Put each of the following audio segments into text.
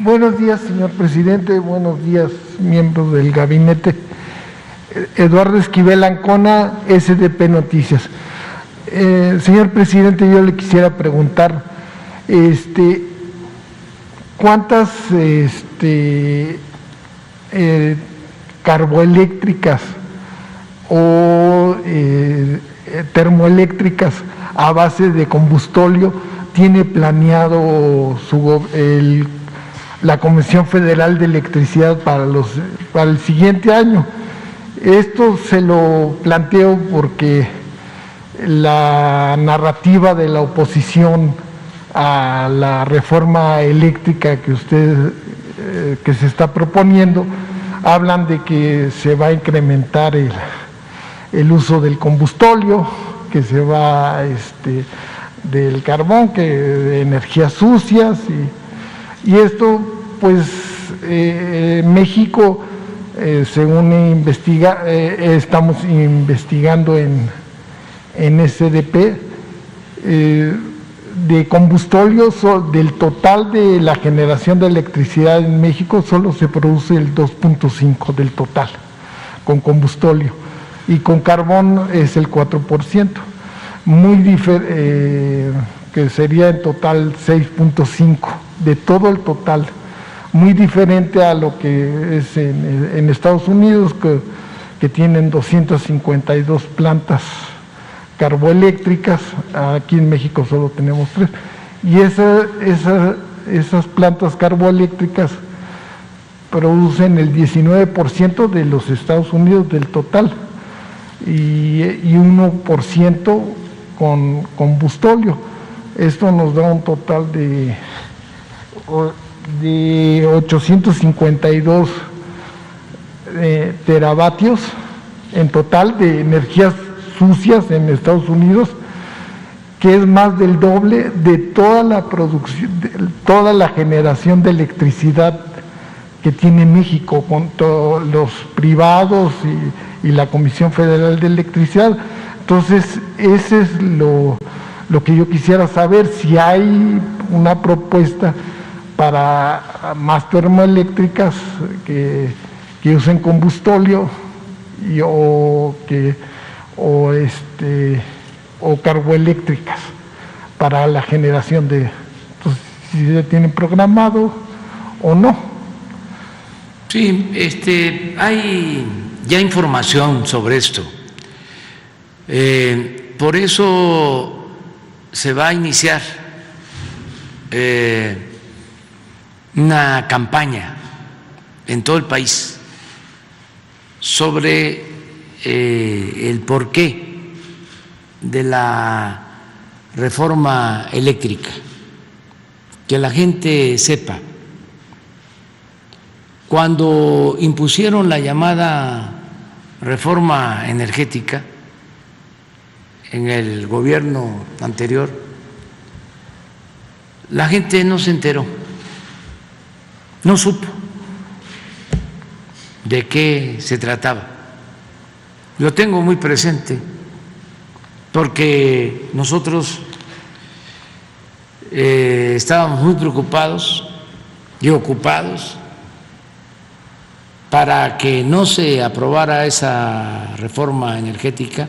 Buenos días, señor presidente. Buenos días, miembros del gabinete. Eduardo Esquivel Ancona, SDP Noticias. Señor presidente, yo le quisiera preguntar, ¿cuántas carboeléctricas o termoeléctricas a base de combustóleo tiene planeado la Comisión Federal de Electricidad para el siguiente año? Esto se lo planteo porque la narrativa de la oposición a la reforma eléctrica que se está proponiendo, hablan de que se va a incrementar el uso del combustóleo, que se va del carbón, que de energías sucias, y esto pues México, según estamos investigando en SDP, de combustóleo, del total de la generación de electricidad en México, solo se produce el 2.5% del total con combustóleo, y con carbón es el 4%, que sería en total 6.5% de todo el total, muy diferente a lo que es en Estados Unidos, que tienen 252 plantas carboeléctricas. Aquí en México solo tenemos 3, y esas plantas carboeléctricas producen el 19% de los Estados Unidos del total, y 1% con combustóleo. Esto nos da un total de 852 teravatios en total de energías sucias en Estados Unidos, que es más del doble de toda la producción, de toda la generación de electricidad que tiene México, con todos los privados y la Comisión Federal de Electricidad. Entonces, ese es lo que yo quisiera saber, si hay una propuesta para más termoeléctricas que usen combustóleo o carboeléctricas para la generación de, entonces, si se tienen programado o no. Sí, hay ya información sobre esto. Por eso se va a iniciar una campaña en todo el país sobre el porqué de la reforma eléctrica, que la gente sepa. Cuando impusieron la llamada reforma energética en el gobierno anterior, la gente no se enteró, no supo de qué se trataba. Lo tengo muy presente porque nosotros estábamos muy preocupados y ocupados para que no se aprobara esa reforma energética,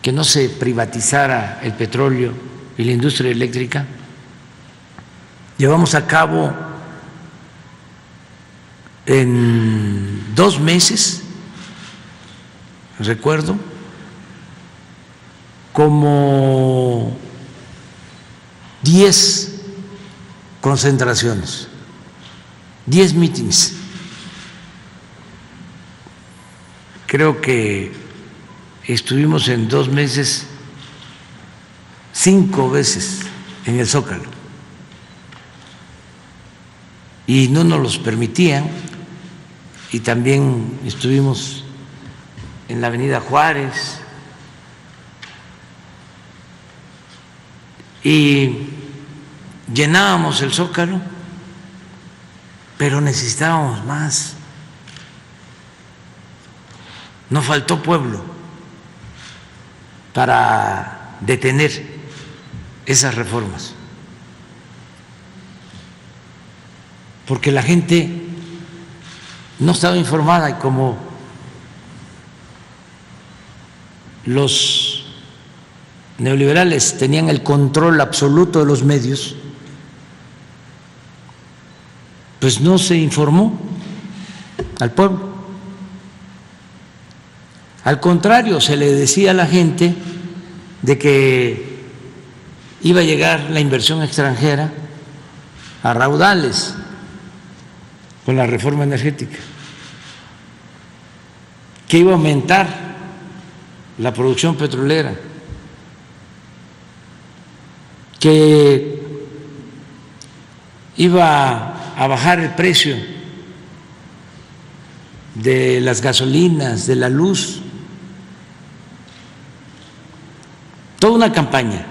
que no se privatizara el petróleo y la industria eléctrica. Llevamos a cabo en 2 meses, recuerdo, como 10 concentraciones, 10 mítines. Creo que estuvimos en 2 meses 5 veces en el Zócalo y no nos los permitían, y también estuvimos en la Avenida Juárez y llenábamos el Zócalo, pero necesitábamos más. No faltó pueblo para detener esas reformas. porque la gente no estaba informada y como los neoliberales tenían el control absoluto de los medios, pues no se informó al pueblo. Al contrario, se le decía a la gente de que iba a llegar la inversión extranjera a raudales con la reforma energética, que iba a aumentar la producción petrolera, que iba a bajar el precio de las gasolinas, de la luz, toda una campaña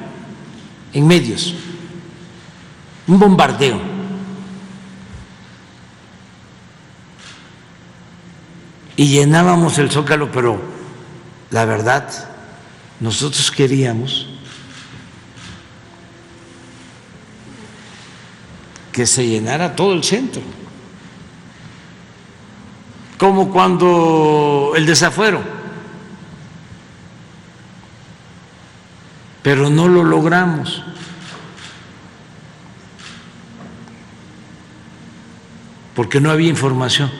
en medios, un bombardeo. Y llenábamos el Zócalo, pero la verdad, nosotros queríamos que se llenara todo el centro, como cuando el desafuero, pero no lo logramos. Porque no había información.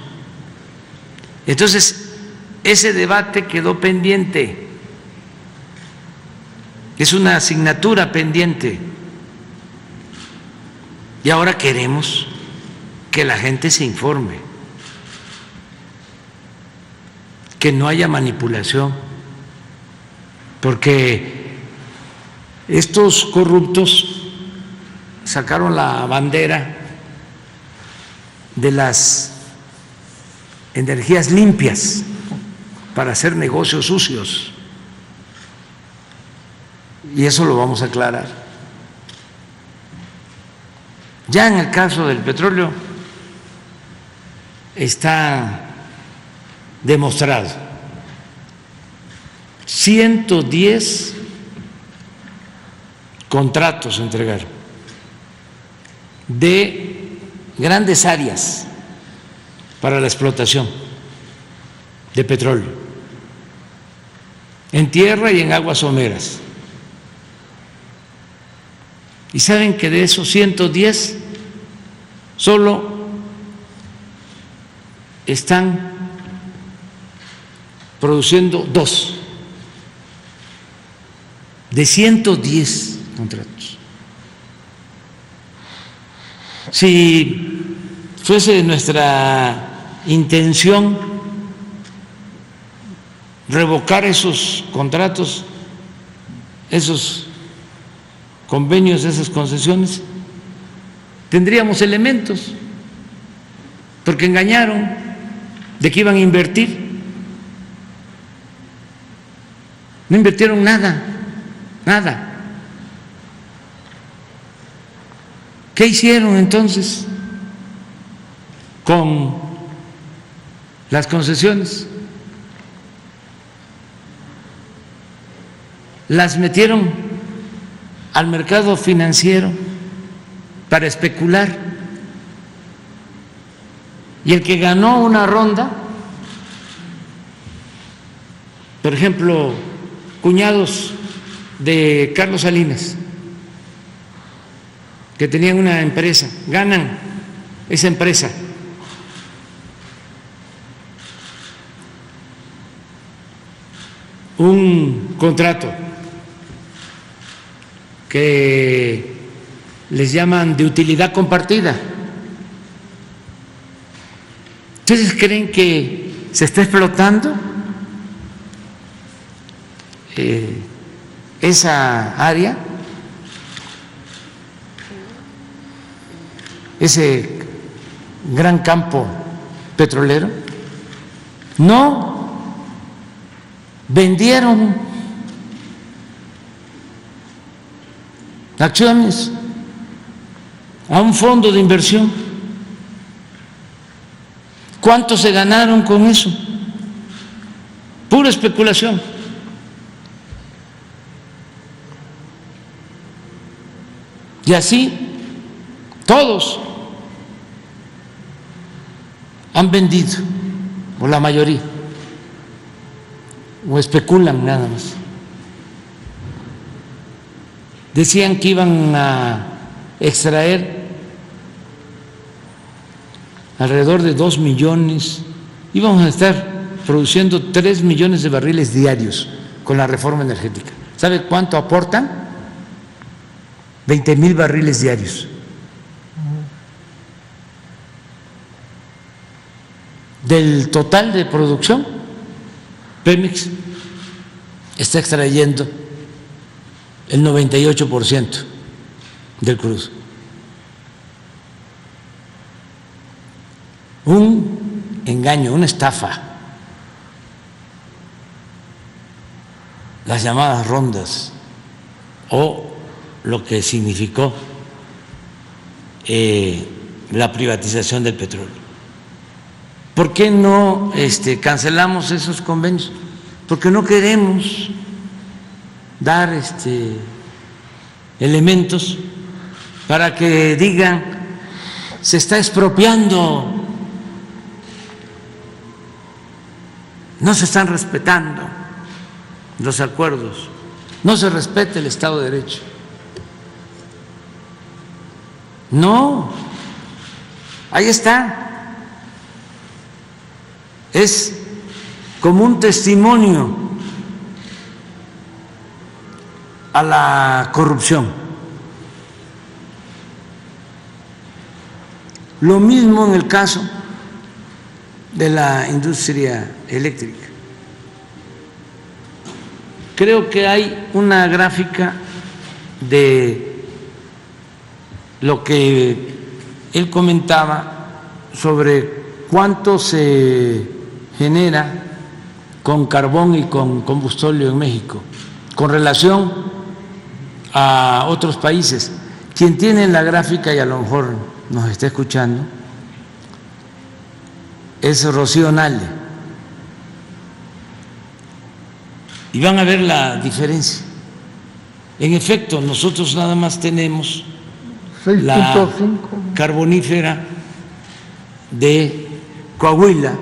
Entonces, ese debate quedó pendiente, es una asignatura pendiente. Y ahora queremos que la gente se informe, que no haya manipulación, porque estos corruptos sacaron la bandera de las energías limpias para hacer negocios sucios, y eso lo vamos a aclarar. Ya en el caso del petróleo está demostrado, 110 contratos se entregaron de grandes áreas para la explotación de petróleo, en tierra y en aguas someras. Y saben que de esos 110, solo están produciendo 2 de 110 contratos. Si fuese nuestra intención revocar esos contratos, esos convenios, esas concesiones, tendríamos elementos, porque engañaron de que iban a invertir. No invirtieron nada, nada. ¿Qué hicieron entonces con las concesiones? Las metieron al mercado financiero para especular, y el que ganó una ronda, por ejemplo, cuñados de Carlos Salinas, que tenían una empresa, ganan esa empresa un contrato que les llaman de utilidad compartida. ¿Ustedes creen que se está explotando esa área, ese gran campo petrolero? No, vendieron acciones a un fondo de inversión. ¿Cuánto se ganaron con eso? Pura especulación. Y así todos. han vendido, o la mayoría, o especulan nada más. Decían que iban a extraer alrededor de 2 millones, íbamos a estar produciendo 3 millones de barriles diarios con la reforma energética. ¿Sabe cuánto aportan? 20,000 barriles diarios. Del total de producción, Pemex está extrayendo el 98% del crudo. Un engaño, una estafa. Las llamadas rondas o lo que significó la privatización del petróleo. ¿Por qué no cancelamos esos convenios? Porque no queremos dar elementos para que digan se está expropiando, no se están respetando los acuerdos, no se respeta el Estado de Derecho. No, ahí está. Es como un testimonio a la corrupción. Lo mismo en el caso de la industria eléctrica. Creo que hay una gráfica de lo que él comentaba sobre cuánto se genera con carbón y con combustóleo en México con relación a otros países. Quien tiene la gráfica y a lo mejor nos está escuchando es Rocío Nale, y van a ver la diferencia. En efecto, nosotros nada más tenemos 6.5 la carbonífera de Coahuila.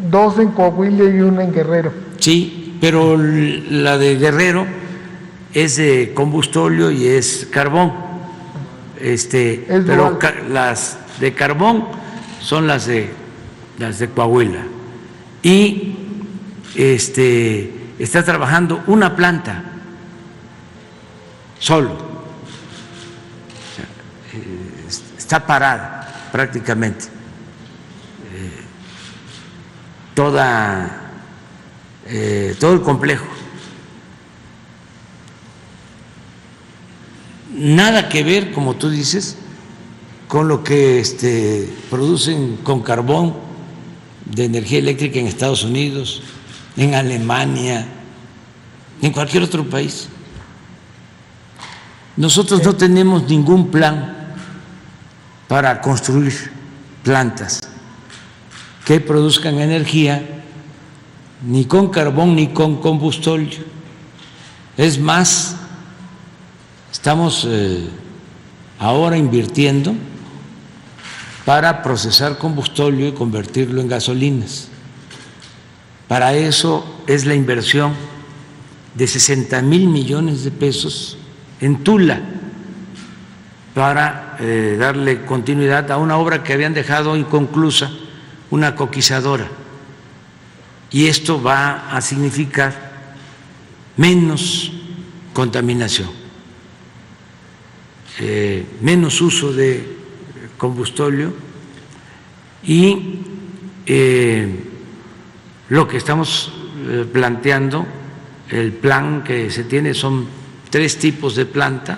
2 en Coahuila y 1 en Guerrero. Sí, pero la de Guerrero es de combustóleo y es carbón. Pero las de carbón son las de Coahuila. Y está trabajando una planta solo. Está parada prácticamente. Todo el complejo. Nada que ver, como tú dices, con lo que producen con carbón de energía eléctrica en Estados Unidos, en Alemania, en cualquier otro país. Nosotros no tenemos ningún plan para construir plantas que produzcan energía ni con carbón ni con combustóleo. Es más, estamos ahora invirtiendo para procesar combustóleo y convertirlo en gasolinas. Para eso es la inversión de 60,000 millones de pesos en Tula, para darle continuidad a una obra que habían dejado inconclusa, una coquizadora. Y esto va a significar menos contaminación, menos uso de combustóleo, y lo que estamos planteando, el plan que se tiene, son 3 tipos de plantas: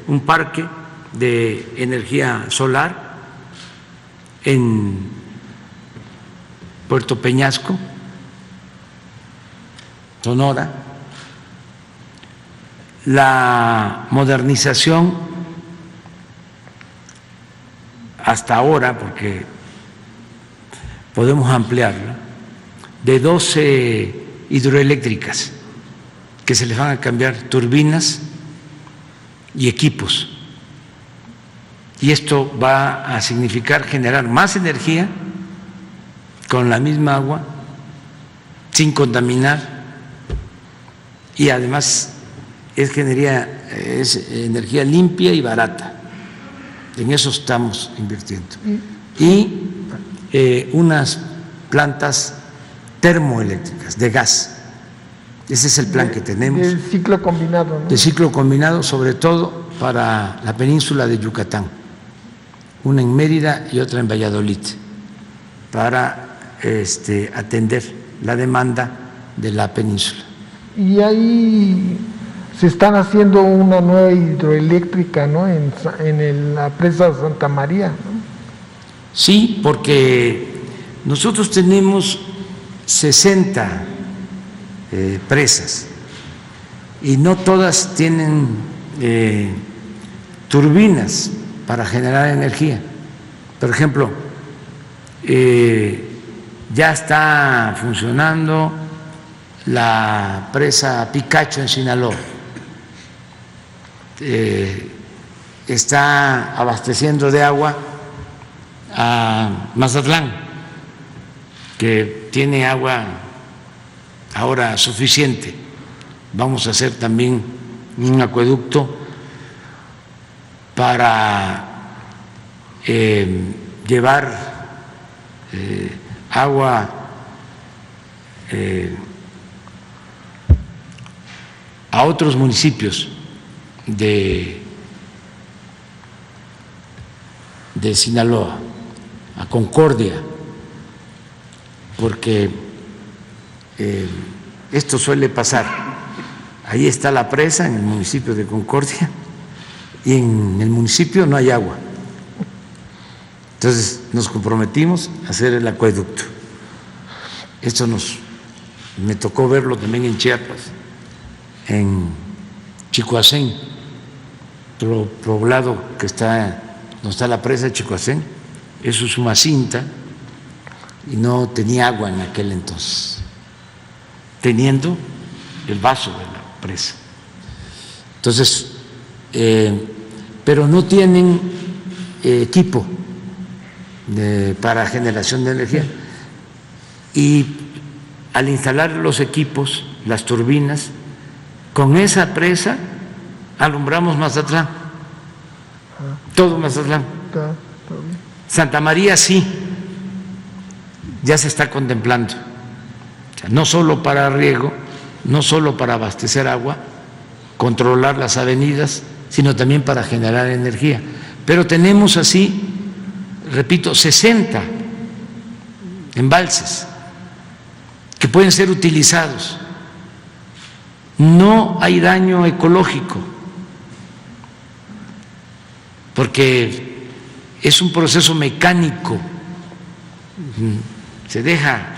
un parque de energía solar en Puerto Peñasco, Sonora, la modernización hasta ahora, porque podemos ampliarla, de 12 hidroeléctricas que se les van a cambiar turbinas y equipos y esto va a significar generar más energía con la misma agua, sin contaminar, y además es energía limpia y barata. En eso estamos invirtiendo. Y unas plantas termoeléctricas de gas. Ese es el plan que tenemos. De ciclo combinado, ¿no? De ciclo combinado, sobre todo para la península de Yucatán. Una en Mérida y otra en Valladolid, para atender la demanda de la península. Y ahí se están haciendo una nueva hidroeléctrica, ¿no? En la presa de Santa María, ¿no? Sí, porque nosotros tenemos 60 presas y no todas tienen turbinas para generar energía. Por ejemplo, ya está funcionando la presa Picacho en Sinaloa, está abasteciendo de agua a Mazatlán, que tiene agua ahora suficiente. Vamos a hacer también un acueducto para llevar agua a otros municipios de Sinaloa, a Concordia, porque esto suele pasar. Ahí está la presa en el municipio de Concordia y en el municipio no hay agua. Entonces nos comprometimos a hacer el acueducto. Esto me tocó verlo también en Chiapas, en Chicoacén, poblado que está donde está la presa de Chicoacén. Eso es una cinta y no tenía agua en aquel entonces, teniendo el vaso de la presa. Entonces, pero no tienen equipo para generación de energía, y al instalar los equipos, las turbinas, con esa presa alumbramos Mazatlán, todo Mazatlán. Está bien. Santa María sí, ya se está contemplando, o sea, no solo para riego, no solo para abastecer agua, controlar las avenidas, sino también para generar energía. Pero tenemos así, repito, 60 embalses que pueden ser utilizados. No hay daño ecológico, porque es un proceso mecánico. Se deja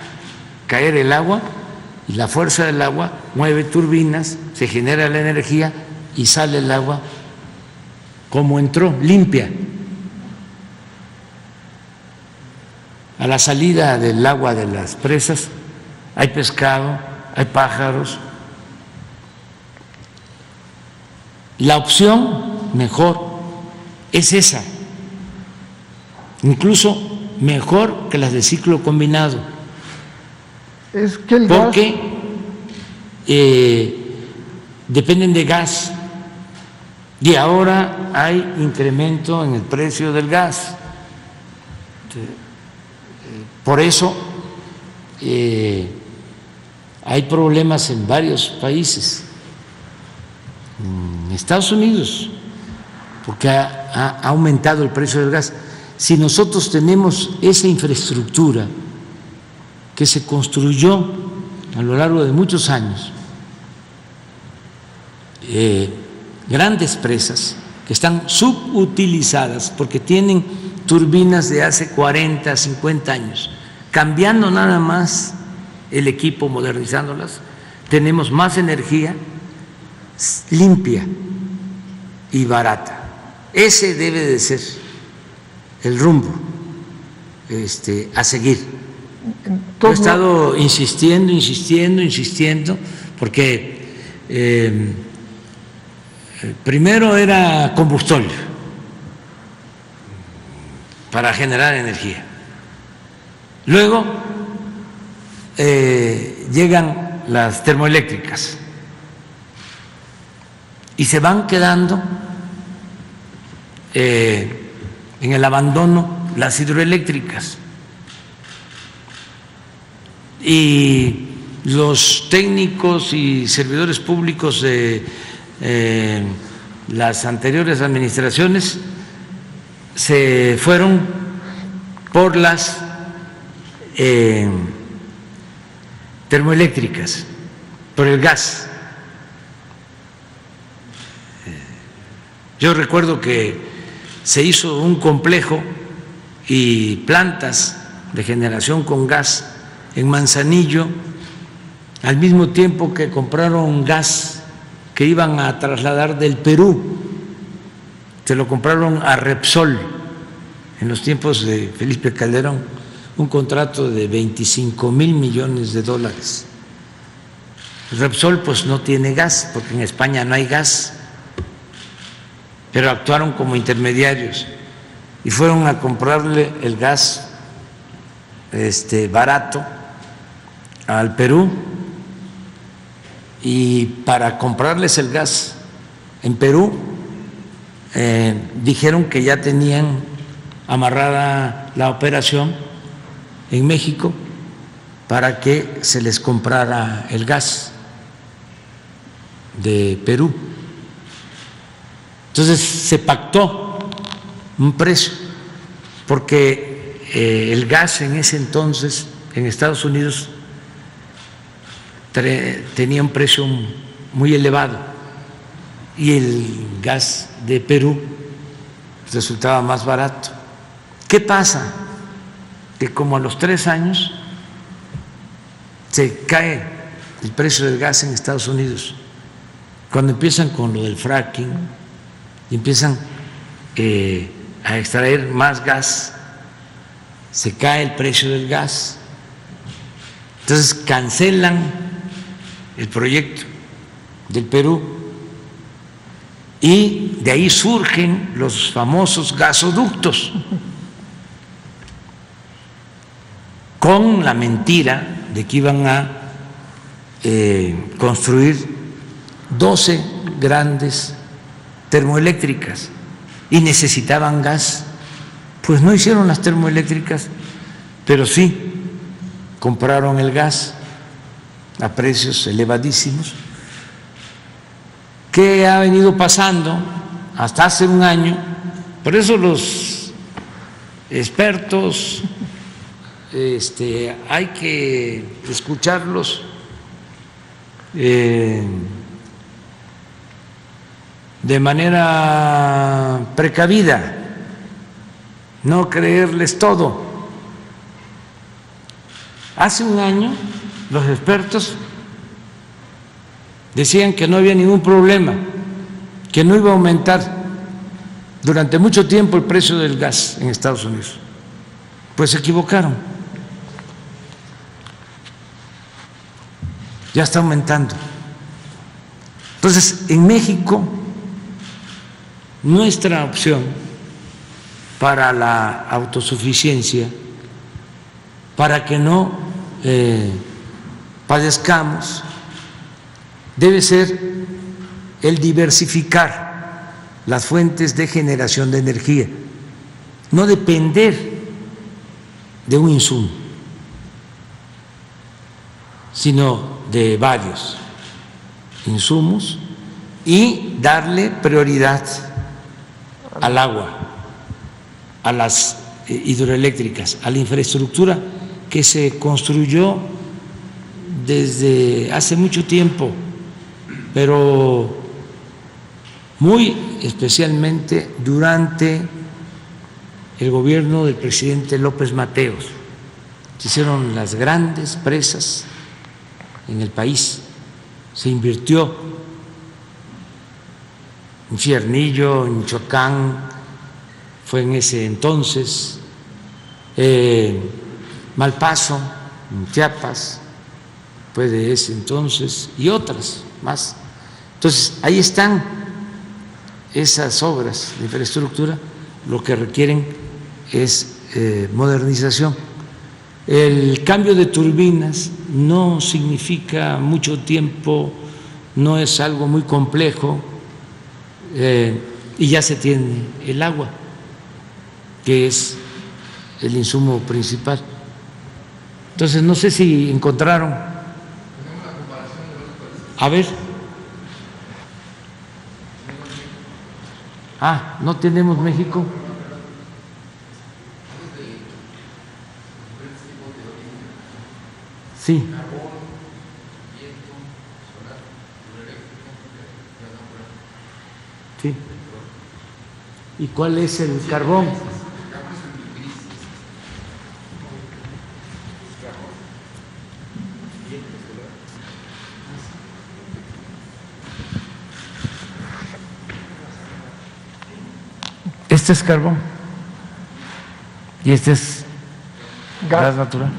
caer el agua y la fuerza del agua mueve turbinas, se genera la energía y sale el agua como entró, limpia. A la salida del agua de las presas hay pescado, hay pájaros. La opción mejor es esa, incluso mejor que las de ciclo combinado, Es que el porque dependen de gas y ahora hay incremento en el precio del gas. Por eso hay problemas en varios países, en Estados Unidos, porque ha aumentado el precio del gas. Si nosotros tenemos esa infraestructura que se construyó a lo largo de muchos años, grandes presas que están subutilizadas porque tienen turbinas de hace 40, 50 años, cambiando nada más el equipo, modernizándolas, tenemos más energía limpia y barata. Ese debe de ser el rumbo a seguir. Yo he estado insistiendo, porque primero era combustóleo para generar energía. Luego llegan las termoeléctricas y se van quedando en el abandono las hidroeléctricas. Y los técnicos y servidores públicos de las anteriores administraciones se fueron por las termoeléctricas, por el gas. Yo recuerdo que se hizo un complejo y plantas de generación con gas en Manzanillo, al mismo tiempo que compraron gas que iban a trasladar del Perú. Se lo compraron a Repsol en los tiempos de Felipe Calderón, un contrato de $25,000 millones. Repsol pues no tiene gas, porque en España no hay gas, pero actuaron como intermediarios y fueron a comprarle el gas barato al Perú, y para comprarles el gas en Perú dijeron que ya tenían amarrada la operación en México para que se les comprara el gas de Perú. Entonces se pactó un precio, porque el gas en ese entonces en Estados Unidos tenía un precio muy elevado y el gas de Perú resultaba más barato. ¿Qué pasa? Que como a los 3 años se cae el precio del gas en Estados Unidos, cuando empiezan con lo del fracking y empiezan a extraer más gas, se cae el precio del gas. Entonces cancelan el proyecto del Perú y de ahí surgen los famosos gasoductos, con la mentira de que iban a construir 12 grandes termoeléctricas y necesitaban gas. Pues no hicieron las termoeléctricas, pero sí compraron el gas a precios elevadísimos. ¿Qué ha venido pasando hasta hace un año? Por eso los expertos hay que escucharlos de manera precavida, no creerles todo. Hace un año los expertos decían que no había ningún problema, que no iba a aumentar durante mucho tiempo el precio del gas en Estados Unidos. Pues se equivocaron. Ya está aumentando. Entonces, en México, nuestra opción para la autosuficiencia, para que no padezcamos, debe ser el diversificar las fuentes de generación de energía, no depender de un insumo, sino de varios insumos, y darle prioridad al agua, a las hidroeléctricas, a la infraestructura que se construyó desde hace mucho tiempo, pero muy especialmente durante el gobierno del presidente López Mateos. Se hicieron las grandes presas en el país, se invirtió en Ciernillo, en Michoacán, fue en ese entonces, Malpaso, en Chiapas, fue de ese entonces, y otras más. Entonces, ahí están esas obras de infraestructura, lo que requieren es modernización. El cambio de turbinas no significa mucho tiempo, no es algo muy complejo, y ya se tiene el agua, que es el insumo principal. Entonces, no sé si encontraron. A ver. No tenemos México. Sí. Sí. ¿Y cuál es el carbón? Este es carbón y este es gas natural.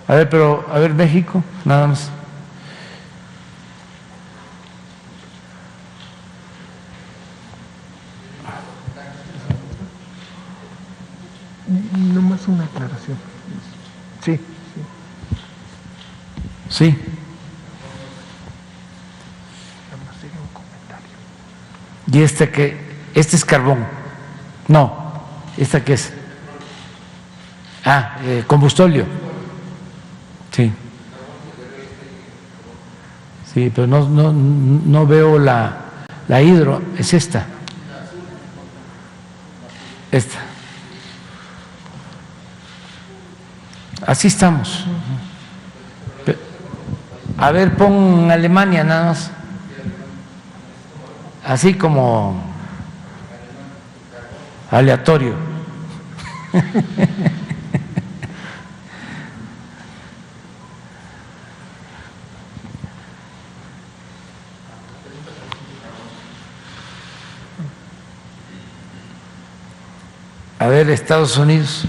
A ver, pero, a ver, México, nada más. Nomás una aclaración. Sí, sí. Sí. ¿Y este qué? Este es carbón. No, ¿esta qué es? Combustóleo. Sí. Sí, pero no veo la hidro, es esta. Esta. Así estamos. A ver, pon Alemania nada más. Así como aleatorio. A ver, Estados Unidos.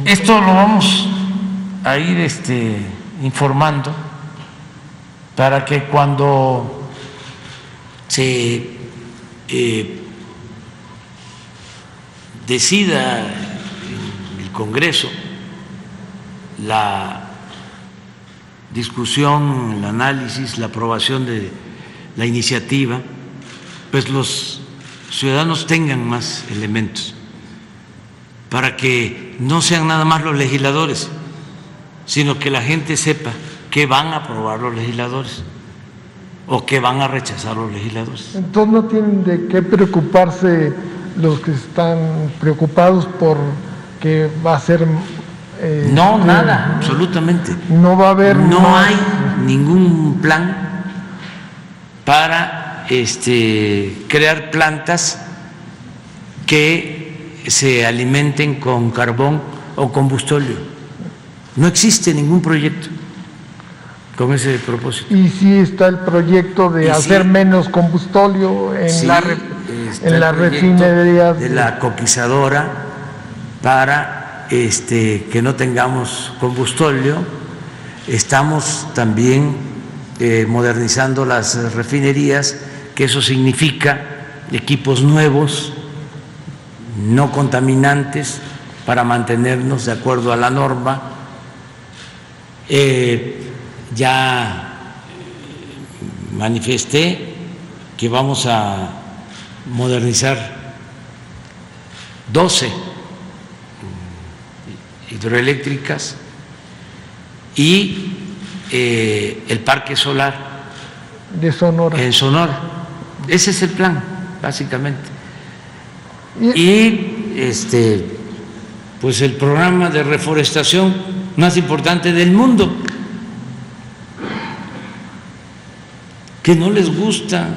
Esto lo vamos a ir informando para que cuando se decida en el Congreso la discusión, el análisis, la aprobación de la iniciativa, pues los ciudadanos tengan más elementos para que no sean nada más los legisladores, sino que la gente sepa qué van a aprobar los legisladores o qué van a rechazar los legisladores. Entonces no tienen de qué preocuparse los que están preocupados por que va a ser... no, nada, absolutamente. No va a haber... No hay ningún plan para crear plantas que se alimenten con carbón o combustóleo. No existe ningún proyecto con ese propósito. Y sí está el proyecto de hacer menos combustóleo en la refinería de la coquizadora para que no tengamos combustóleo. Estamos también modernizando las refinerías, que eso significa equipos nuevos, no contaminantes, para mantenernos de acuerdo a la norma. Ya manifesté que vamos a modernizar 12 hidroeléctricas y el parque solar de Sonora. En Sonora. Ese es el plan, básicamente. Y pues el programa de reforestación más importante del mundo, que no les gusta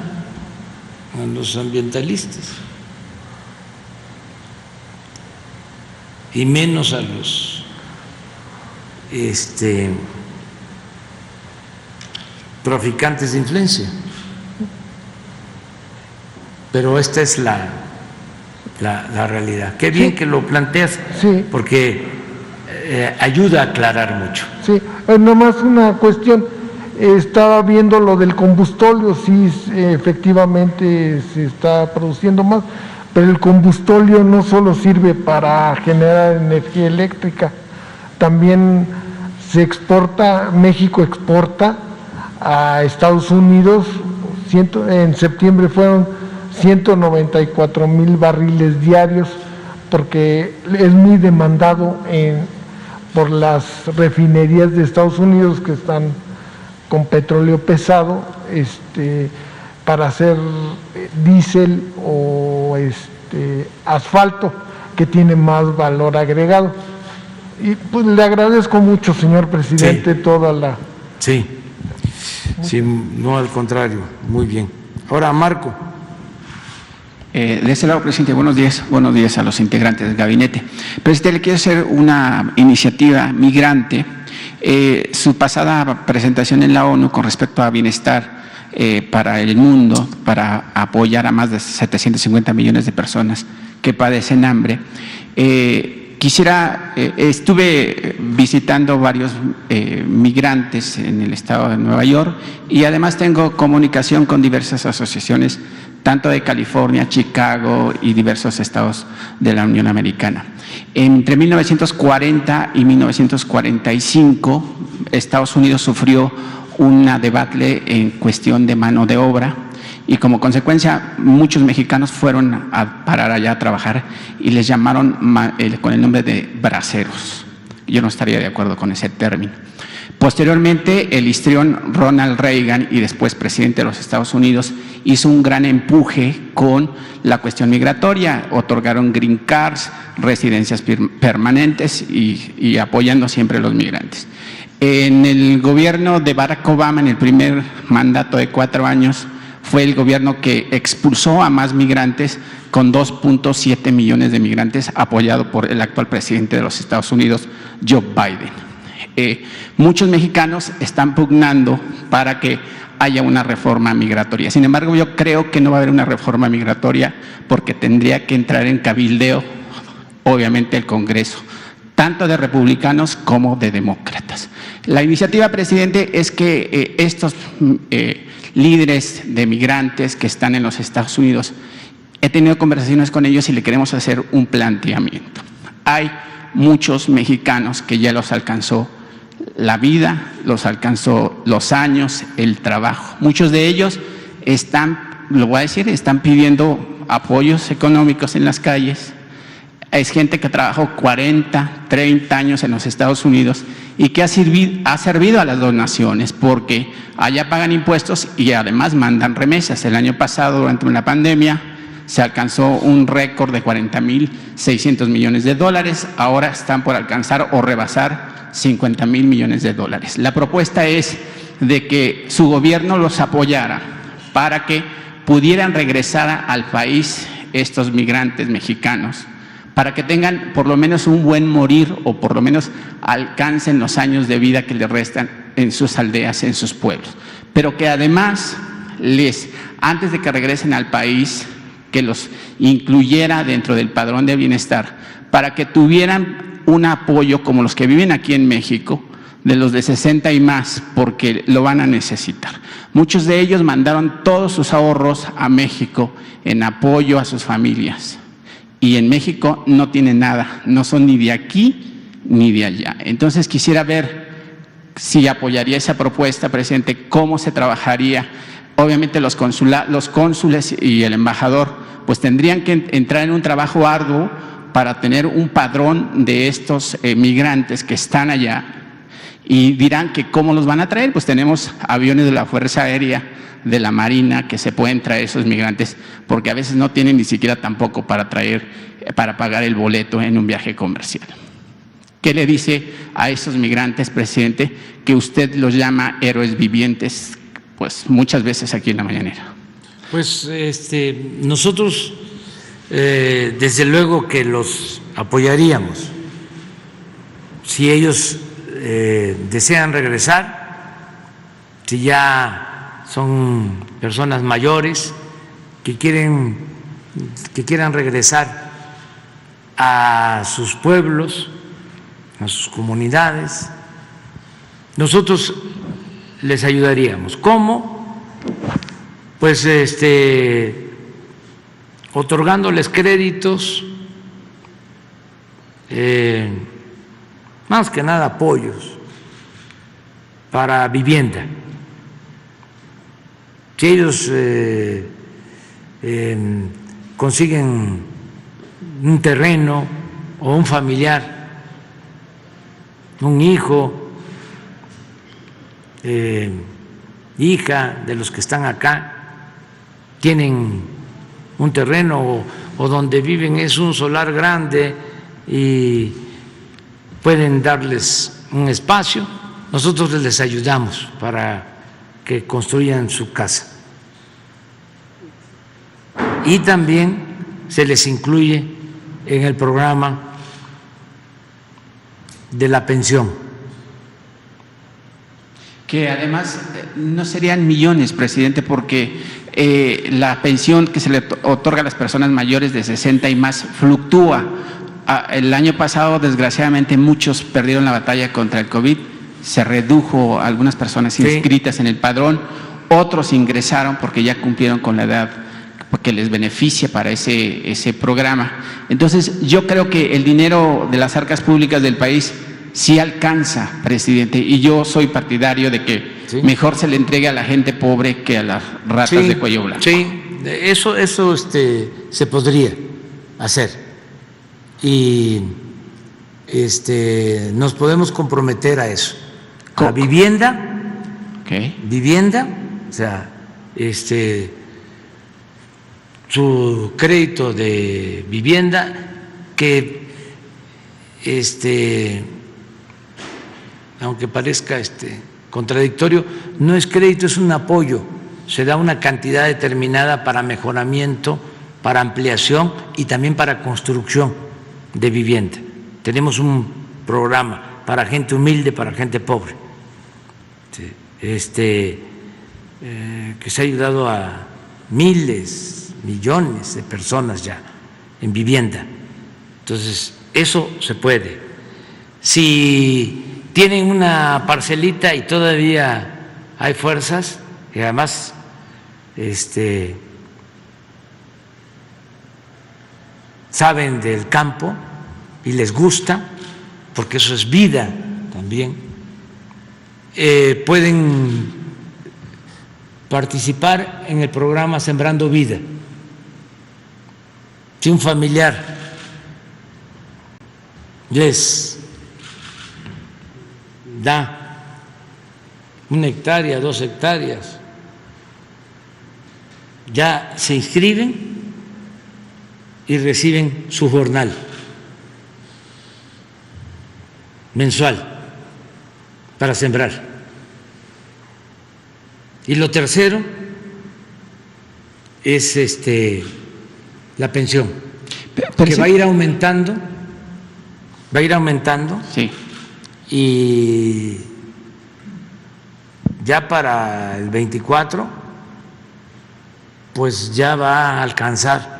a los ambientalistas y menos a los traficantes de influencia. Pero esta es la realidad. Qué bien que lo planteas, sí, porque ayuda a aclarar mucho. Sí, nomás una cuestión, estaba viendo lo del combustóleo, sí, efectivamente se está produciendo más, pero el combustóleo no solo sirve para generar energía eléctrica, también se exporta, México exporta a Estados Unidos, en septiembre fueron 194,000 barriles diarios, porque es muy demandado por las refinerías de Estados Unidos que están con petróleo pesado, para hacer diésel o asfalto, que tiene más valor agregado. Y pues le agradezco mucho, señor presidente, sí, toda la... Sí, sí, no, al contrario, muy bien. Ahora, Marco. De este lado, presidente, buenos días a los integrantes del gabinete. Presidente, le quiero hacer una iniciativa migrante. Su pasada presentación en la ONU con respecto a bienestar para el mundo, para apoyar a más de 750 millones de personas que padecen hambre. Estuve visitando varios migrantes en el estado de Nueva York y además tengo comunicación con diversas asociaciones, tanto de California, Chicago y diversos estados de la Unión Americana. Entre 1940 y 1945, Estados Unidos sufrió una debacle en cuestión de mano de obra y como consecuencia muchos mexicanos fueron a parar allá a trabajar y les llamaron con el nombre de braceros. Yo no estaría de acuerdo con ese término. Posteriormente, el histrión Ronald Reagan y después presidente de los Estados Unidos hizo un gran empuje con la cuestión migratoria, otorgaron green cards, residencias permanentes y apoyando siempre a los migrantes. En el gobierno de Barack Obama, en el primer mandato de 4 años, fue el gobierno que expulsó a más migrantes con 2.7 millones de migrantes, apoyado por el actual presidente de los Estados Unidos, Joe Biden. Muchos mexicanos están pugnando para que haya una reforma migratoria. Sin embargo, yo creo que no va a haber una reforma migratoria porque tendría que entrar en cabildeo, obviamente, el Congreso, tanto de republicanos como de demócratas. La iniciativa, presidente, es que estos líderes de migrantes que están en los Estados Unidos, he tenido conversaciones con ellos y le queremos hacer un planteamiento. Hay muchos mexicanos que ya los alcanzó la vida, los alcanzó los años, el trabajo. Muchos de ellos están pidiendo apoyos económicos en las calles. Es gente que trabajó 40, 30 años en los Estados Unidos y que ha servido a las dos naciones porque allá pagan impuestos y además mandan remesas. El año pasado, durante la pandemia, se alcanzó un récord de 40,600 millones de dólares. Ahora están por alcanzar o rebasar 50,000 millones de dólares. La propuesta es de que su gobierno los apoyara para que pudieran regresar al país estos migrantes mexicanos, para que tengan por lo menos un buen morir o por lo menos alcancen los años de vida que les restan en sus aldeas, en sus pueblos. Pero que además antes de que regresen al país, que los incluyera dentro del padrón de bienestar, para que tuvieran un apoyo como los que viven aquí en México, de los de 60 y más, porque lo van a necesitar. Muchos de ellos mandaron todos sus ahorros a México en apoyo a sus familias. Y en México no tienen nada, no son ni de aquí ni de allá. Entonces quisiera ver si apoyaría esa propuesta, presidente, cómo se trabajaría. Obviamente los cónsules y el embajador pues tendrían que entrar en un trabajo arduo para tener un padrón de estos migrantes que están allá y dirán que cómo los van a traer. Pues tenemos aviones de la Fuerza Aérea, de la Marina, que se pueden traer esos migrantes porque a veces no tienen ni siquiera tampoco para pagar el boleto en un viaje comercial. ¿Qué le dice a esos migrantes, presidente, que usted los llama héroes vivientes, pues muchas veces aquí en la mañanera? Pues nosotros desde luego que los apoyaríamos si ellos desean regresar, si ya son personas mayores que quieran regresar a sus pueblos, a sus comunidades, nosotros les ayudaríamos. ¿Cómo? Pues otorgándoles créditos, más que nada apoyos para vivienda. Si ellos consiguen un terreno o un familiar, un hijo, hija de los que están acá, tienen un terreno o donde viven es un solar grande y pueden darles un espacio, nosotros les ayudamos para que construyan su casa. Y también se les incluye en el programa de la pensión. Que además no serían millones, presidente, porque la pensión que se le otorga a las personas mayores de 60 y más fluctúa. El año pasado, desgraciadamente, muchos perdieron la batalla contra el COVID, se redujo algunas personas inscritas en el padrón, otros ingresaron porque ya cumplieron con la edad que les beneficia para ese programa. Entonces, yo creo que el dinero de las arcas públicas del país sí alcanza, presidente, y yo soy partidario de que mejor se le entregue a la gente pobre que a las ratas de cuello blanco. Sí, eso se podría hacer y nos podemos comprometer a eso. A vivienda, vivienda, o sea, su crédito de vivienda que aunque parezca contradictorio, no es crédito, es un apoyo. Se da una cantidad determinada para mejoramiento, para ampliación y también para construcción de vivienda. Tenemos un programa para gente humilde, para gente pobre, que se ha ayudado a miles, millones de personas ya en vivienda. Entonces, eso se puede. Si tienen una parcelita y todavía hay fuerzas, y además saben del campo y les gusta, porque eso es vida también, pueden participar en el programa Sembrando Vida. Si un familiar les da 1 hectárea, 2 hectáreas, ya se inscriben y reciben su jornal mensual para sembrar. Y lo tercero es la pensión, que va a ir aumentando, Sí. Y ya para el 24 pues ya va a alcanzar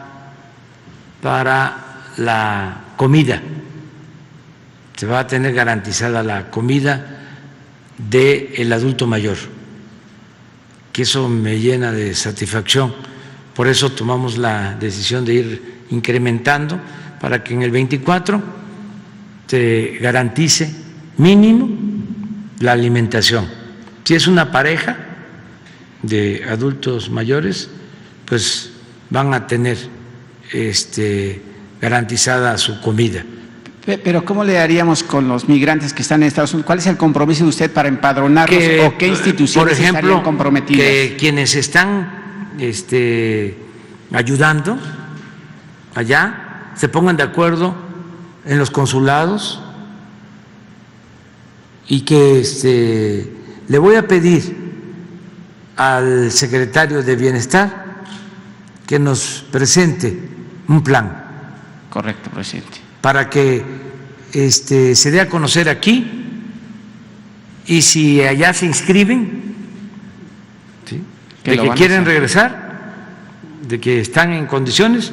para la comida. Se va a tener garantizada la comida del adulto mayor, que eso me llena de satisfacción. Por eso tomamos la decisión de ir incrementando para que en el 24 se garantice mínimo la alimentación. Si es una pareja de adultos mayores, pues van a tener garantizada su comida. Pero ¿cómo le haríamos con los migrantes que están en Estados Unidos? ¿Cuál es el compromiso de usted para empadronarlos o qué instituciones por ejemplo, estarían comprometidas? Que quienes están ayudando allá se pongan de acuerdo en los consulados y que le voy a pedir al secretario de Bienestar que nos presente un plan. Correcto, presidente. Para que se dé a conocer aquí y si allá se inscriben, Que de lo que van a quieren hacer. regresar, de que están en condiciones,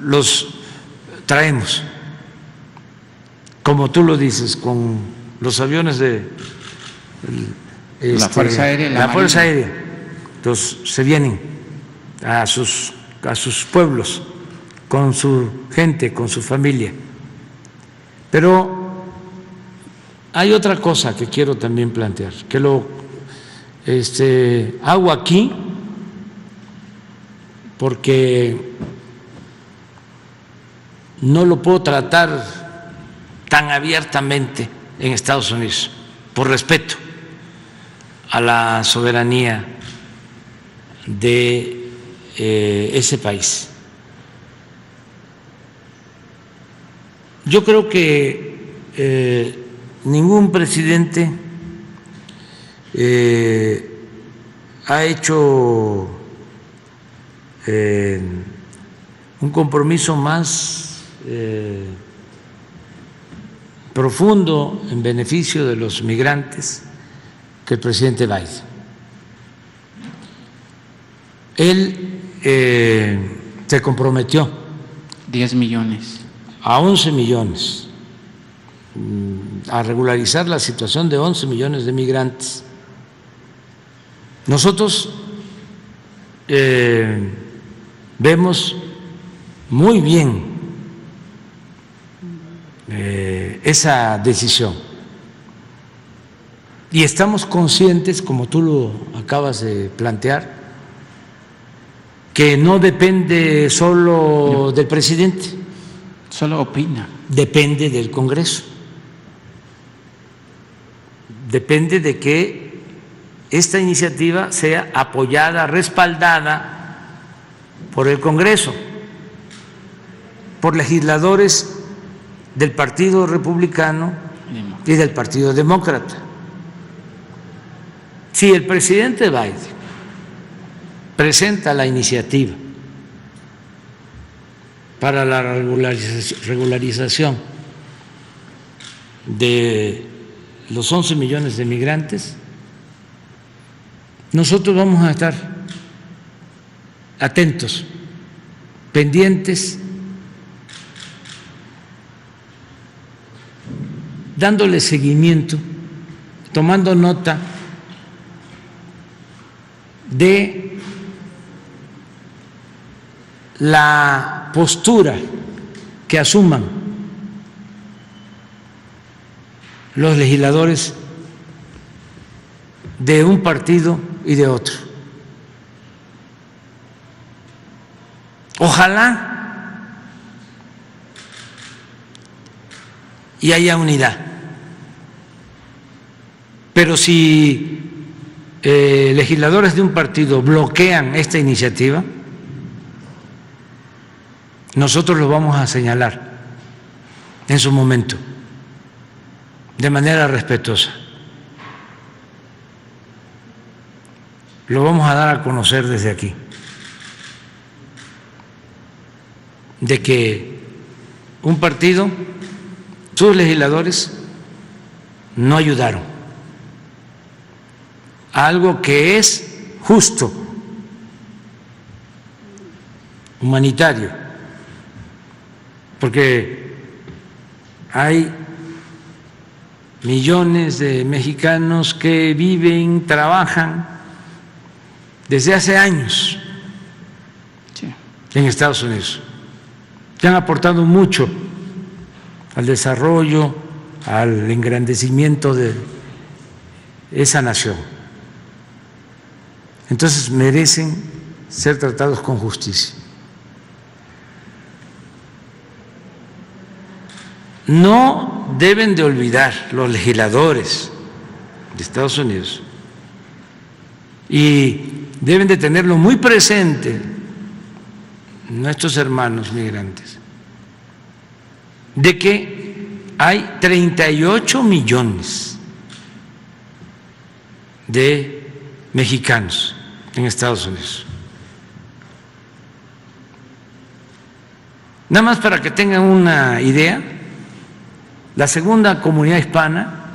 los traemos, como tú lo dices, con los aviones de La Fuerza Aérea y la Fuerza Marina. Aérea. Entonces se vienen a sus pueblos, con su gente, con su familia. Pero hay otra cosa que quiero también plantear, que lo hago aquí porque no lo puedo tratar tan abiertamente en Estados Unidos, por respeto a la soberanía de ese país. Yo creo que ningún presidente ha hecho un compromiso más profundo en beneficio de los migrantes que el presidente Biden. Él se comprometió 10 millones. a 11 millones, a regularizar la situación de 11 millones de migrantes. Nosotros vemos muy bien esa decisión y estamos conscientes, como tú lo acabas de plantear, que no depende solo del presidente, Solo opina. depende del Congreso, depende de que esta iniciativa sea apoyada, respaldada por el Congreso, por legisladores del Partido Republicano y del Partido Demócrata. Si el presidente Biden presenta la iniciativa para la regularización de los 11 millones de migrantes, nosotros vamos a estar atentos, pendientes, dándole seguimiento, tomando nota de la postura que asuman los legisladores de un partido y de otro. Ojalá y haya unidad, pero si legisladores de un partido bloquean esta iniciativa, nosotros lo vamos a señalar en su momento, de manera respetuosa. Lo vamos a dar a conocer desde aquí, de que un partido, sus legisladores, no ayudaron a algo que es justo, humanitario, porque hay millones de mexicanos que viven, trabajan desde hace años en Estados Unidos, que han aportado mucho al desarrollo, al engrandecimiento de esa nación. Entonces merecen ser tratados con justicia. No deben de olvidar los legisladores de Estados Unidos y deben de tenerlo muy presente nuestros hermanos migrantes, de que hay 38 millones de mexicanos en Estados Unidos. Nada más para que tengan una idea, la segunda comunidad hispana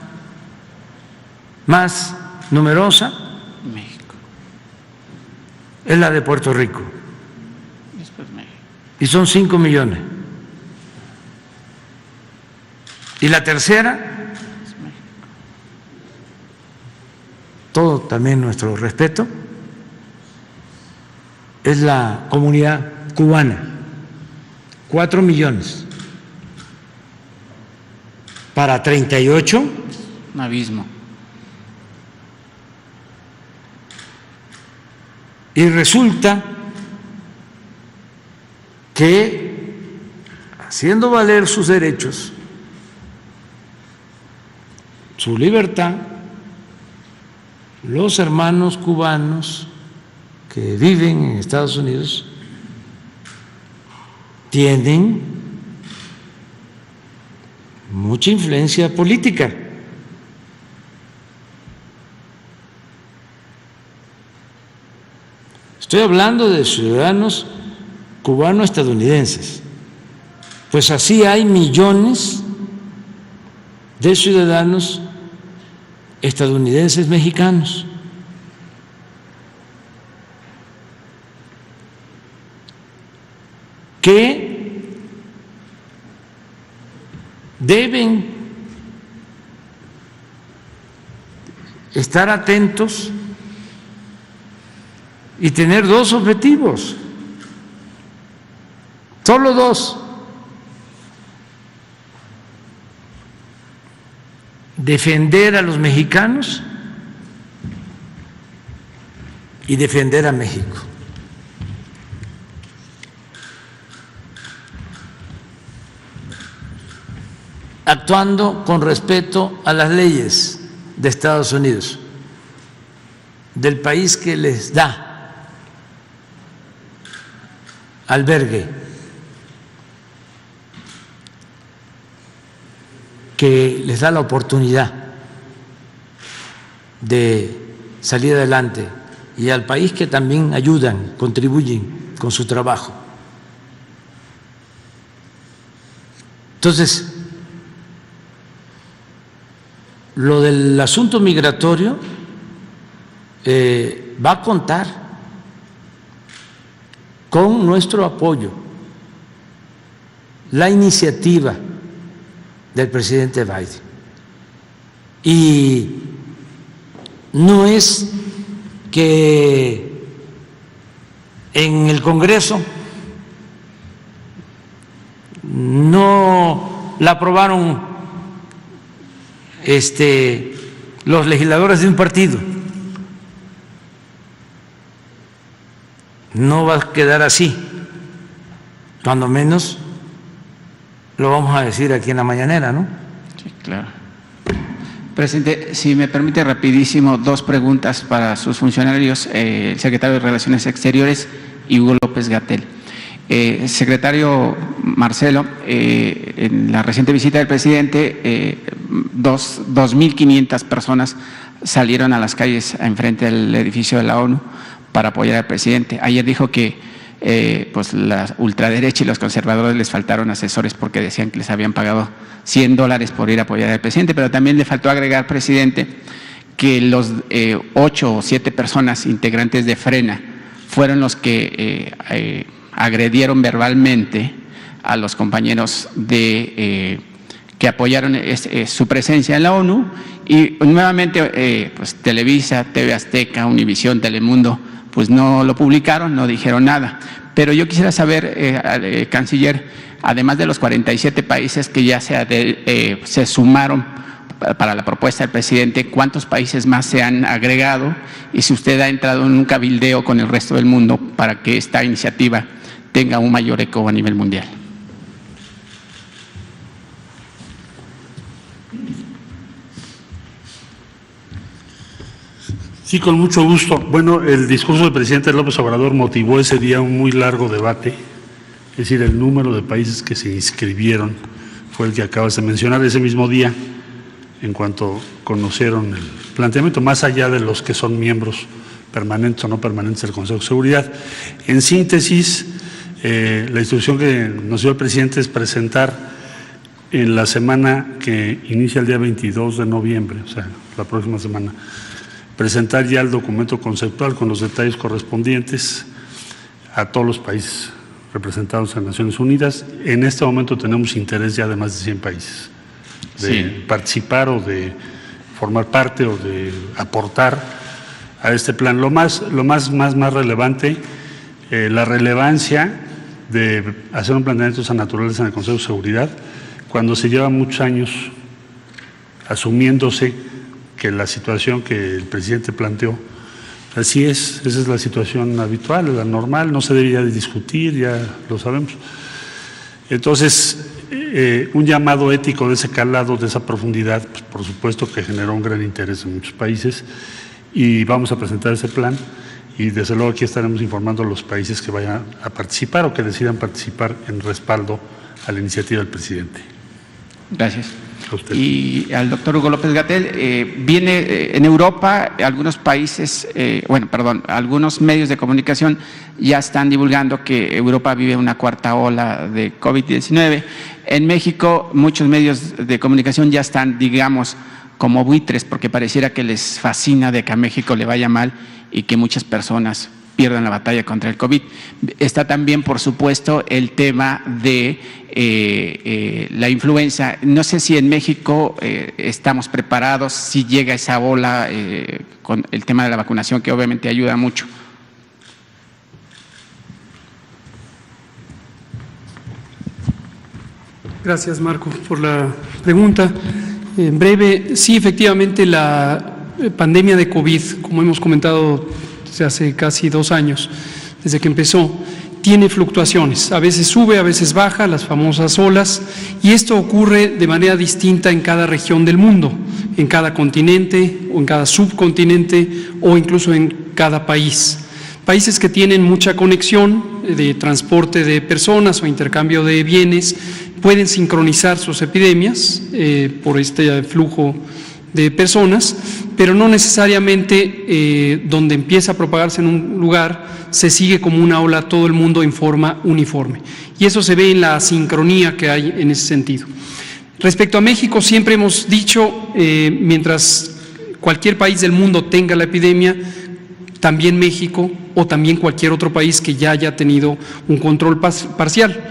más numerosa México. es la de Puerto Rico. Y son 5 millones. Y la tercera, todo también nuestro respeto, es la comunidad cubana, 4 millones. Para 38. Un abismo. Y resulta que, haciendo valer sus derechos, su libertad, los hermanos cubanos que viven en Estados Unidos tienen mucha influencia política. Estoy hablando de ciudadanos cubano-estadounidenses. Pues así hay millones de ciudadanos estadounidenses mexicanos. Que deben estar atentos y tener dos objetivos, solo dos: defender a los mexicanos y defender a México. Actuando con respeto a las leyes de Estados Unidos, del país que les da albergue, que les da la oportunidad de salir adelante, y al país que también ayudan, contribuyen con su trabajo. Entonces, lo del asunto migratorio va a contar con nuestro apoyo. La iniciativa del presidente Biden. Y no es que en el Congreso no la aprobaron los legisladores de un partido. No va a quedar así, cuando menos lo vamos a decir aquí en la mañanera, ¿no? Sí, claro. Presidente, si me permite rapidísimo, dos preguntas para sus funcionarios, el secretario de Relaciones Exteriores y Hugo López-Gatell. Secretario Marcelo, en la reciente visita del presidente, 2.500 personas salieron a las calles enfrente del edificio de la ONU para apoyar al presidente. Ayer dijo que pues la ultraderecha y los conservadores les faltaron asesores porque decían que les habían pagado $100 por ir a apoyar al presidente, pero también le faltó agregar, presidente, que los 8 o 7 personas integrantes de Frena fueron los que agredieron verbalmente a los compañeros de que apoyaron su presencia en la ONU, y nuevamente pues Televisa, TV Azteca, Univisión, Telemundo pues no lo publicaron, no dijeron nada. Pero yo quisiera saber, canciller, además de los 47 países que ya se sumaron para la propuesta del presidente, ¿cuántos países más se han agregado? Y si usted ha entrado en un cabildeo con el resto del mundo para que esta iniciativa tenga un mayor eco a nivel mundial. Sí, con mucho gusto. Bueno, el discurso del presidente López Obrador motivó ese día un muy largo debate, es decir, el número de países que se inscribieron fue el que acabas de mencionar ese mismo día, en cuanto conocieron el planteamiento, más allá de los que son miembros permanentes o no permanentes del Consejo de Seguridad. En síntesis, la instrucción que nos dio el presidente es presentar en la semana que inicia el día 22 de noviembre, o sea, la próxima semana, presentar ya el documento conceptual con los detalles correspondientes a todos los países representados en Naciones Unidas. En este momento tenemos interés ya de más de 100 países de participar o de formar parte o de aportar a este plan. Lo más relevante, la relevancia de hacer un planteamiento de esa naturaleza en el Consejo de Seguridad, cuando se lleva muchos años asumiéndose que la situación que el presidente planteó, así es, esa es la situación habitual, la normal, no se debería de discutir, ya lo sabemos. Entonces, un llamado ético de ese calado, de esa profundidad, pues, por supuesto que generó un gran interés en muchos países y vamos a presentar ese plan y desde luego aquí estaremos informando a los países que vayan a participar o que decidan participar en respaldo a la iniciativa del presidente. Gracias. A usted. Y al doctor Hugo López-Gatell, viene en Europa, algunos países, algunos medios de comunicación ya están divulgando que Europa vive una cuarta ola de COVID-19. En México, muchos medios de comunicación ya están, digamos, como buitres, porque pareciera que les fascina de que a México le vaya mal y que muchas personas pierdan la batalla contra el COVID. Está también, por supuesto, el tema de la influenza. No sé si en México estamos preparados, si llega esa ola con el tema de la vacunación, que obviamente ayuda mucho. Gracias, Marco, por la pregunta. En breve, sí, efectivamente, la pandemia de COVID, como hemos comentado desde hace casi 2 años, desde que empezó, tiene fluctuaciones, a veces sube, a veces baja, las famosas olas, y esto ocurre de manera distinta en cada región del mundo, en cada continente o en cada subcontinente o incluso en cada país. Países que tienen mucha conexión de transporte de personas o intercambio de bienes pueden sincronizar sus epidemias por este flujo de personas, pero no necesariamente donde empieza a propagarse en un lugar se sigue como una ola todo el mundo en forma uniforme. Y eso se ve en la sincronía que hay en ese sentido. Respecto a México, siempre hemos dicho, mientras cualquier país del mundo tenga la epidemia, también México o también cualquier otro país que ya haya tenido un control parcial.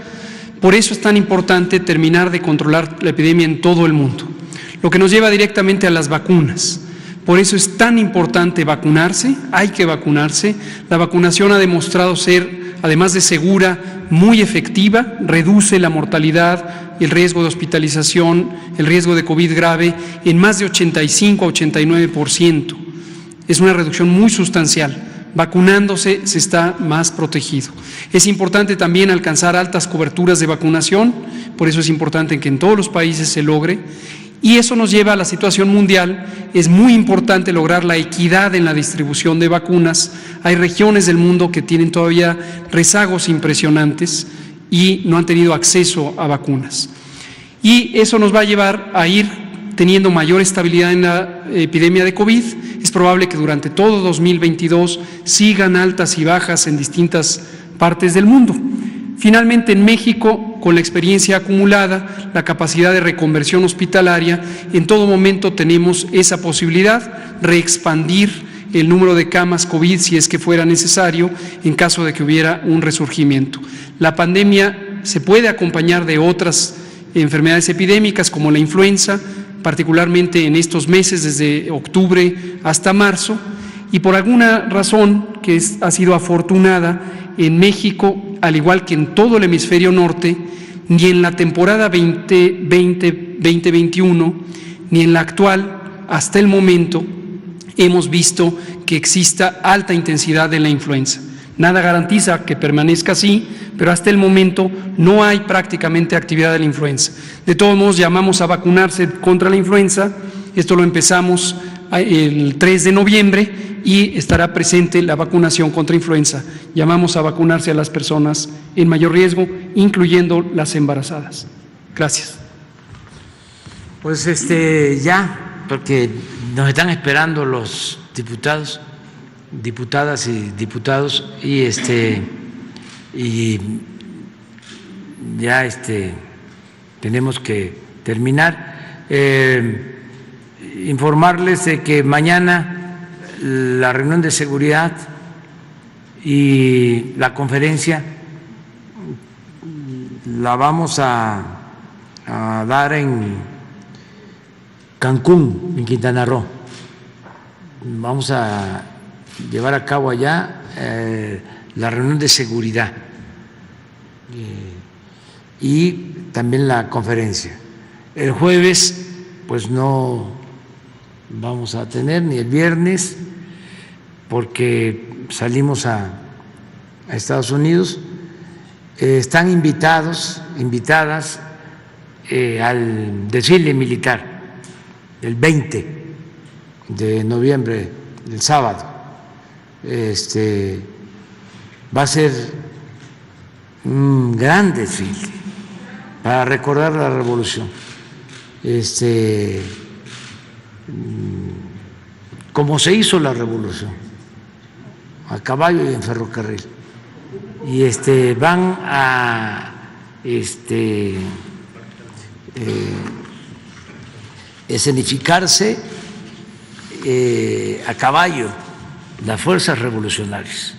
Por eso es tan importante terminar de controlar la epidemia en todo el mundo, lo que nos lleva directamente a las vacunas. Por eso es tan importante vacunarse, hay que vacunarse. La vacunación ha demostrado ser, además de segura, muy efectiva, reduce la mortalidad, el riesgo de hospitalización, el riesgo de COVID grave en más de 85 a 89%. Es una reducción muy sustancial. Vacunándose se está más protegido. Es importante también alcanzar altas coberturas de vacunación, por eso es importante que en todos los países se logre. Y eso nos lleva a la situación mundial. Es muy importante lograr la equidad en la distribución de vacunas. Hay regiones del mundo que tienen todavía rezagos impresionantes y no han tenido acceso a vacunas. Y eso nos va a llevar a ir teniendo mayor estabilidad en la epidemia de COVID. Es probable que durante todo 2022 sigan altas y bajas en distintas partes del mundo. Finalmente, en México, con la experiencia acumulada, la capacidad de reconversión hospitalaria, en todo momento tenemos esa posibilidad, reexpandir el número de camas COVID si es que fuera necesario, en caso de que hubiera un resurgimiento. La pandemia se puede acompañar de otras enfermedades epidémicas como la influenza, particularmente en estos meses, desde octubre hasta marzo, y por alguna razón que ha sido afortunada, en México, al igual que en todo el hemisferio norte, ni en la temporada 2020-2021, ni en la actual, hasta el momento, hemos visto que exista alta intensidad de la influenza. Nada garantiza que permanezca así, pero hasta el momento no hay prácticamente actividad de la influenza. De todos modos, llamamos a vacunarse contra la influenza. Esto lo empezamos el 3 de noviembre y estará presente la vacunación contra influenza. Llamamos a vacunarse a las personas en mayor riesgo, incluyendo las embarazadas. Gracias. Pues ya, porque nos están esperando los diputados, diputadas y diputados y ya tenemos que terminar. Informarles de que mañana la reunión de seguridad y la conferencia la vamos a dar en Cancún, en Quintana Roo. Vamos a llevar a cabo allá la reunión de seguridad y también la conferencia. El jueves pues no vamos a tener, ni el viernes, porque salimos a Estados Unidos. Están invitadas al desfile militar el 20 de noviembre, el sábado. Va a ser un gran desfile para recordar la revolución. Como se hizo la revolución, a caballo y en ferrocarril. Y van a escenificarse a caballo las fuerzas revolucionarias,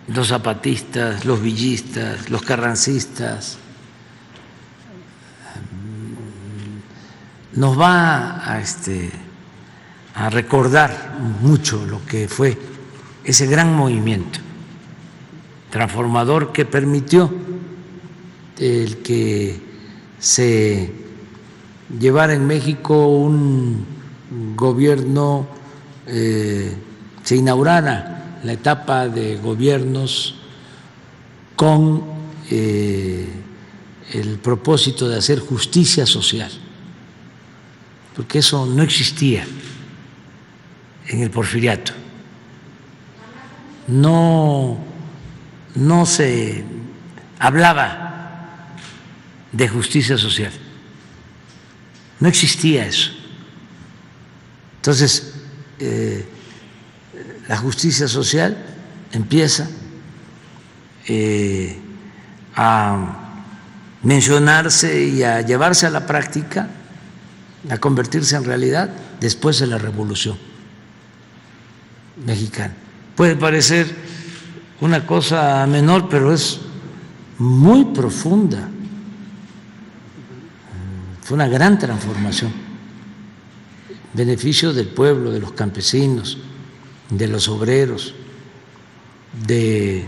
los zapatistas, los villistas, los carrancistas. Nos va a recordar mucho lo que fue ese gran movimiento transformador que permitió el que se llevara en México un gobierno, se inaugurara la etapa de gobiernos con el propósito de hacer justicia social, porque eso no existía en el Porfiriato. No se hablaba de justicia social, no existía eso. Entonces, la justicia social empieza a mencionarse y a llevarse a la práctica, a convertirse en realidad después de la Revolución Mexicana. Puede parecer una cosa menor, pero es muy profunda. Fue una gran transformación, beneficio del pueblo, de los campesinos, de los obreros, de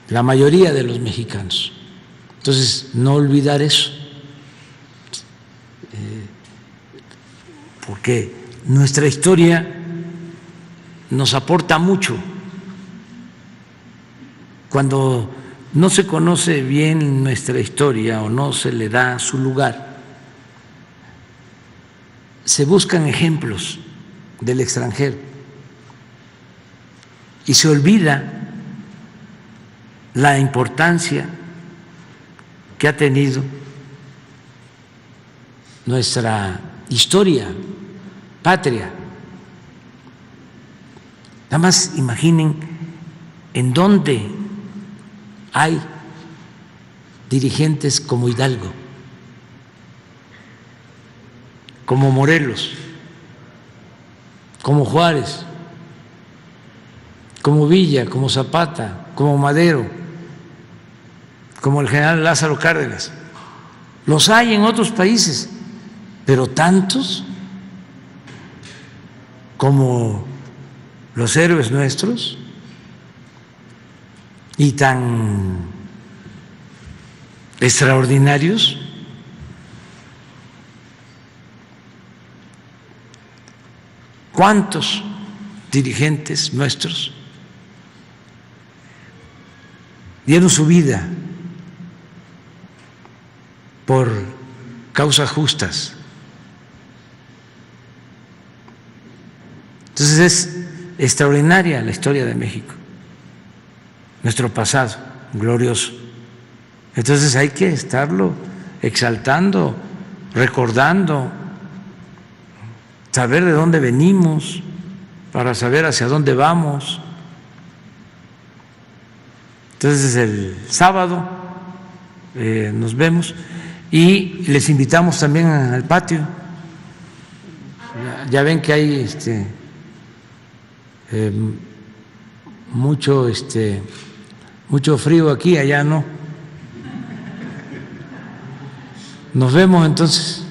la mayoría de los mexicanos. Entonces, no olvidar eso, porque nuestra historia nos aporta mucho. Cuando no se conoce bien nuestra historia o no se le da su lugar, se buscan ejemplos del extranjero y se olvida la importancia que ha tenido nuestra historia patria. Nada más imaginen en dónde hay dirigentes como Hidalgo, como Morelos, como Juárez, como Villa, como Zapata, como Madero, como el general Lázaro Cárdenas. Los hay en otros países, pero tantos como los héroes nuestros y tan extraordinarios. ¿Cuántos dirigentes nuestros dieron su vida por causas justas? Entonces es extraordinaria la historia de México, nuestro pasado glorioso. Entonces hay que estarlo exaltando, recordando, saber de dónde venimos para saber hacia dónde vamos. Entonces el sábado nos vemos y les invitamos también al patio. ya ven que hay mucho frío aquí, allá no. Nos vemos entonces.